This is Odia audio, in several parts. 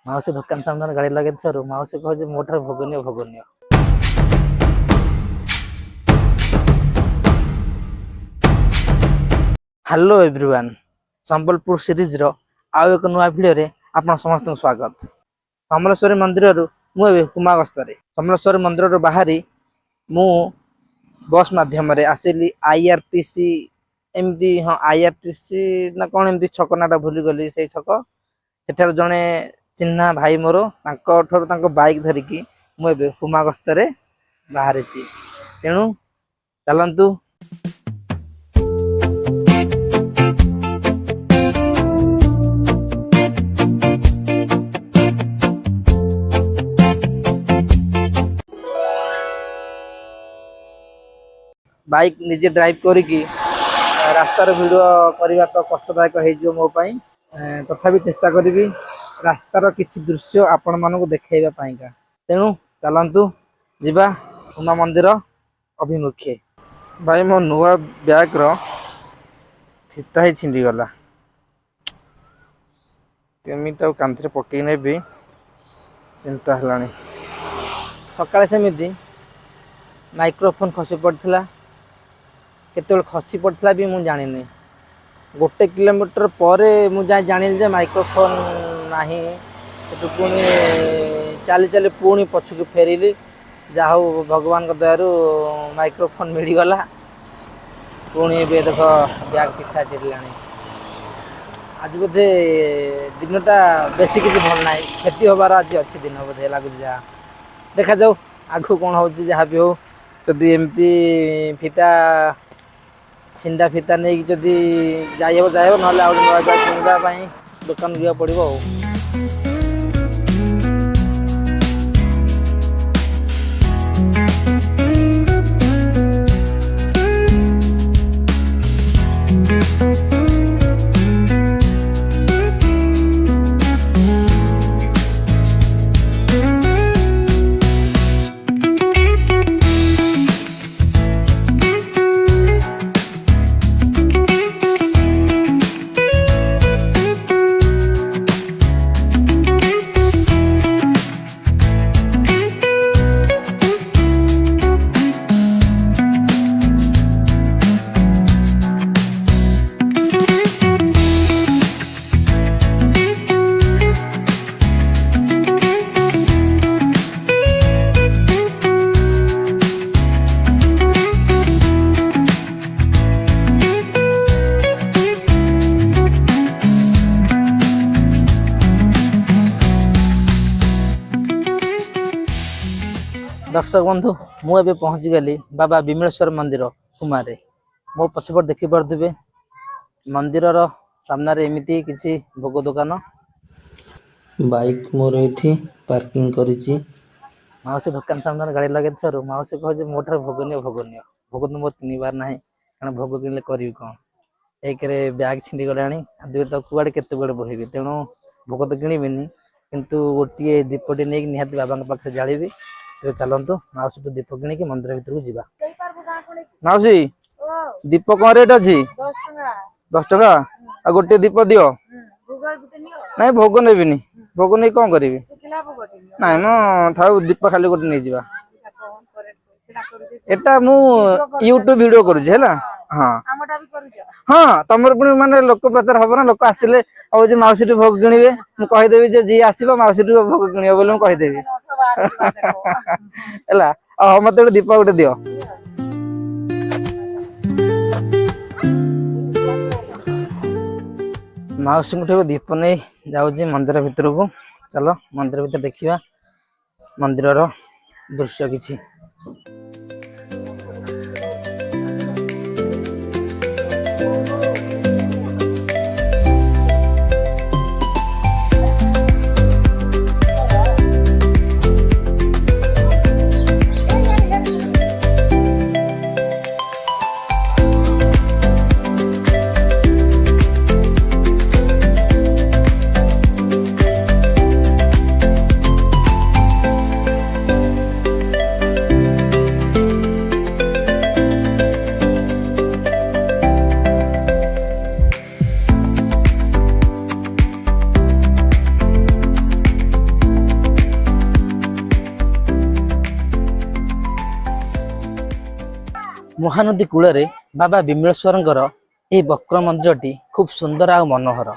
ମାଉସୀ ଦୋକାନ ସାମ୍ନାରେ ଗାଡି ଲଗେଇଥିବାରୁ ମାଉସୀ କହୁଛି ମୋ ଠାରୁ ଭୋଗନୀୟ ଭୋଗନୀୟ। ହ୍ୟାଲୋ ଏଭ୍ରିୱାନ୍, ସମ୍ବଲପୁର ସିରିଜର ଆଉ ଏକ ନୂଆ ଭିଡ଼ିଓରେ ଆପଣ ସମସ୍ତଙ୍କୁ ସ୍ୱାଗତ। ସମଲେଶ୍ୱରୀ ମନ୍ଦିରରୁ ମୁଁ ଏବେ ହୁମା ଗସ୍ତରେ। ସମଲେଶ୍ୱରୀ ମନ୍ଦିରରୁ ବାହାରି ମୁଁ ବସ୍ ମାଧ୍ୟମରେ ଆସିଲି IRTC, ଏମିତି IRTC ନା କ'ଣ ଏମିତି ଛକ ନାଁଟା ଭୁଲିଗଲି। ସେଇ ଛକ ସେଠାରେ ଜଣେ ଚିହ୍ନା ଭାଇ ମୋର, ତାଙ୍କଠାରୁ ତାଙ୍କ ବାଇକ୍ ଧରିକି ମୁଁ ଏବେ ହୁମା ଗସ୍ତରେ ବାହାରିଛି। ତେଣୁ ଚାଲନ୍ତୁ बाइक निजे ड्राइव करिकी रास्तार वीडियो करवा तो कष्टदायक हो मो तथापि चेष्टा करी रास्तार किसी दृश्य आपण मानक देखा पाइका। तेणु चलतु जीवा हुमा मंदिर अभिमुखे। भाई मो नुआ बैग फिता ही छिंडीगला, केमी कांथरे पकई ने भी चिंता है। सका सेमती माइक्रोफोन खसी पड़ा, केत खसी पड़ा भी मुझे जानी। 1 किलोमीटर पर मुझे जानी जे माइक्रोफोन नहीं। पुणी चली चली पुणी पछक फेरिली। जहा भगवान दयारू माइक्रोफोन मिलगला। पुणी ए देख बैग पिछा चिरला। आज बोधे दिनटा बेसी किसी भल ना, क्षति हबार आज अच्छी दिन बोधे लगुच। जहाँ देखा जाऊ आगु कौन हो जहाँ भी हो। जदि एमती फिता छिंडा फिता नहीं जदि जाए ना नुआ बैग किणवाई दुकान जा पड़ो। दर्शक बंधु मुझे पहुँची गली बाबा विमलेश्वर मंदिर हुमारे। मो पछपट देखी पारे मंदिर सामने एमती किसी भोग दुकान। बाइक मोर एठी पार्किंग करिछि। माउसी दुकान सामने गाड़ी लगे माउसी कहे मो ठार भोगनीय भोगनीय। भोग तो मोर 3 बार ना, कारण भोग किणले करी कौन। एक बैग छिंडी गला, दुई तो कुआड़े केते गुड़े बोहेबी। तेणु भोग तो किणविनी, किंतु गोटे दीपटे नहीं निहाती बाबा पाखे जाड़ी। चलतु माउसी तो दीप किणी मंदिर भीतर को जीवा। माउसी दीप कौन रेट अच्छी? 10 टका। आ गोटे दीप दियो। नहीं भोग नेबिनी, भोग नहीं कौन करी ना मो था दीप खाली गोटे नहीं जावा। एटा मु यूट्यूब वीडियो करूछि हैला। हाँ हाँ तमर पुणी माने लोक प्रचार हम ना। लोक आसिले अब जे माउसी भोग किणवे मु कहिदेवी जे जी आसीबो माउसी भोग किणवे बोली मु कहिदेवी हैला। आ मते गोटे दीप गोटे दियो। माउसी को दीप नहीं जाऊँ मंदिर भितर को। चलो मंदिर भीतर देखिया मंदिर दृश्य किछि। ମହାନଦୀ କୂଳରେ ବାବା ବିମଳେଶ୍ୱରଙ୍କର ଏହି ବକ୍ର ମନ୍ଦିରଟି ଖୁବ୍ ସୁନ୍ଦର ଆଉ ମନୋହର।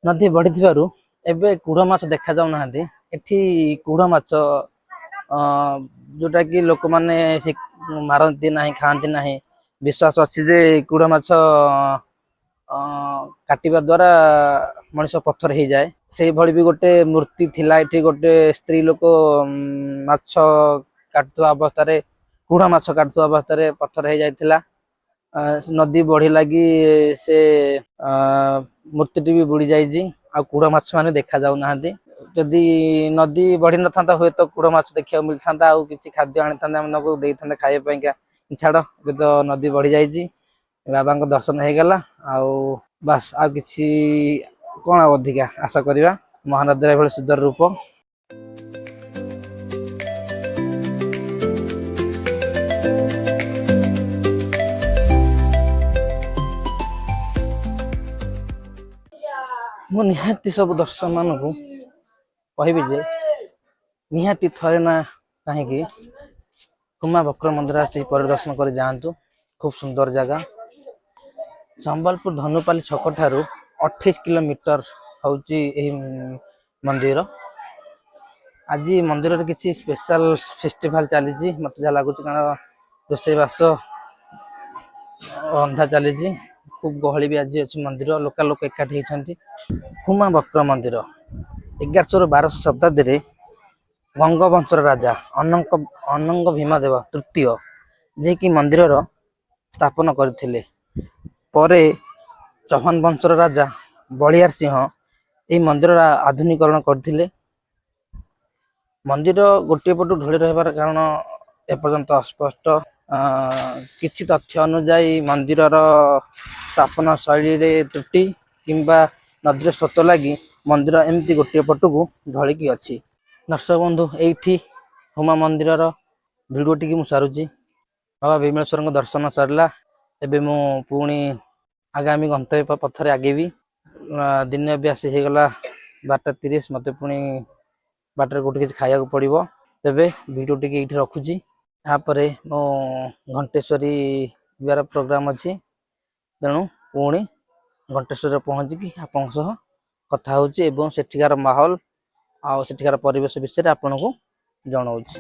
ନଦୀ ବଢ଼ିଥିବାରୁ ଏବେ କୁଢ଼ ମାଛ ଦେଖାଯାଉନାହାନ୍ତି। ଏଠି କୁଢ଼ ମାଛ ଯୋଉଟାକି ଲୋକମାନେ ମାରନ୍ତି ନାହିଁ, ଖାଆନ୍ତି ନାହିଁ। ବିଶ୍ୱାସ ଅଛି ଯେ କୁଢ଼ ମାଛ କାଟିବା ଦ୍ୱାରା ମଣିଷ ପଥର ହେଇଯାଏ। ସେଇଭଳି ବି ଗୋଟେ ମୂର୍ତ୍ତି ଥିଲା ଏଠି। ଗୋଟେ ସ୍ତ୍ରୀ ଲୋକ ମାଛ କାଟୁଥିବା ଅବସ୍ଥାରେ, କୁଢ଼ ମାଛ କାଟୁଥିବା ଅବସ୍ଥାରେ ପଥର ହେଇଯାଇଥିଲା। ନଦୀ ବଢ଼ି ଲାଗି ସେ ମୂର୍ତ୍ତିଟି ବି ବୁଡ଼ି ଯାଇଛି। ଆଉ କୁଢ଼ ମାଛ ମାନେ ଦେଖା ଯାଉନାହାନ୍ତି। ଯଦି ନଦୀ ବଢ଼ି ନଥାନ୍ତା ହୁଏତ କୁଢ଼ ମାଛ ଦେଖିବାକୁ ମିଳିଥାନ୍ତା, ଆଉ କିଛି ଖାଦ୍ୟ ଆଣିଥାନ୍ତେ ଆମକୁ ଦେଇଥାନ୍ତେ ଖାଇବା ପାଇଁକା। ଛାଡ଼, ଏବେ ତ ନଦୀ ବଢ଼ି ଯାଇଛି, ବାବାଙ୍କ ଦର୍ଶନ ହେଇଗଲା। ଆଉ ବାସ୍, ଆଉ କିଛି କଣ ଅଧିକା ଆଶା କରିବା ମହାନଦୀର ଏଭଳି ସୁନ୍ଦର ରୂପ। ମୁଁ ନିହାତି ସବୁ ଦର୍ଶକ ମାନଙ୍କୁ କହିବି ଯେ ନିହାତି ଥରେ ନା କାହିଁକି ହୁମା ବକ୍ର ମନ୍ଦିର ଆସି ପରିଦର୍ଶନ କରି ଯାଆନ୍ତୁ। ଖୁବ୍ ସୁନ୍ଦର ଜାଗା। ସମ୍ବଲପୁର ଧନୁପାଲି ଛକ ଠାରୁ 28 କିଲୋମିଟର ହେଉଛି ଏହି ମନ୍ଦିର। ଆଜି ମନ୍ଦିରରେ କିଛି ସ୍ପେଶାଲ ଫେଷ୍ଟିଭାଲ ଚାଲିଛି ମୋତେ ଯାହା ଲାଗୁଛି, କାରଣ ରୋଷେଇବାସ ରନ୍ଧା ଚାଲିଛି। ଖୁବ୍ ଗହଳି ବି ଆଜି ଅଛି ମନ୍ଦିର, ଲୋକ ଏକାଠି ହେଇଛନ୍ତି। ହୁମା ବକ୍ର ମନ୍ଦିର 1100 ରୁ 1200 ଶତାବ୍ଦୀରେ ଗଙ୍ଗବଂଶର ରାଜା ଅନଙ୍ଗ ଭୀମଦେବ ତୃତୀୟ ଯିଏକି ମନ୍ଦିରର ସ୍ଥାପନ କରିଥିଲେ। ପରେ ଚୌହାନ ବଂଶର ରାଜା ବଳିୟାର ସିଂହ ଏହି ମନ୍ଦିରର ଆଧୁନିକରଣ କରିଥିଲେ। ମନ୍ଦିର ଗୋଟିଏ ପଟୁ ଢଳି ରହିବାର କାରଣ ଏପର୍ଯ୍ୟନ୍ତ ଅସ୍ପଷ୍ଟ। କିଛି ତଥ୍ୟ ଅନୁଯାୟୀ ମନ୍ଦିରର ସ୍ଥାପନ ଶୈଳୀରେ ତ୍ରୁଟି କିମ୍ବା ନଦୀର ସ୍ରୋତ ଲାଗି ମନ୍ଦିର ଏମିତି ଗୋଟିଏ ପଟକୁ ଢଳିକି ଅଛି। ଦର୍ଶକ ବନ୍ଧୁ, ଏଇଠି ହୁମା ମନ୍ଦିରର ଭିଡ଼ିଓଟିକି ମୁଁ ସାରୁଛି। ବାବା ବିମଳେଶ୍ୱରଙ୍କ ଦର୍ଶନ ସରିଲା। ଏବେ ମୁଁ ପୁଣି ଆଗାମୀ ଗନ୍ତବ୍ୟ ପଥରେ ଆଗେଇବି। ଦିନ ଏବେ ଆସି ହେଇଗଲା 12:30। ମୋତେ ପୁଣି ବାଟରେ କୋଉଠି କିଛି ଖାଇବାକୁ ପଡ଼ିବ। ତେବେ ଭିଡ଼ିଓଟିକି ଏଇଠି ରଖୁଛି। ତାପରେ ମୁଁ ଘଣ୍ଟେଶ୍ୱରୀ ଯିବାର ପ୍ରୋଗ୍ରାମ୍ ଅଛି। ତେଣୁ ପୁଣି ଘଣ୍ଟେଶ୍ୱରୀରେ ପହଞ୍ଚିକି ଆପଣଙ୍କ ସହ କଥା ହେଉଛି ଏବଂ ସେଠିକାର ମାହୋଲ ଆଉ ସେଠିକାର ପରିବେଶ ବିଷୟରେ ଆପଣଙ୍କୁ ଜଣାଉଛି।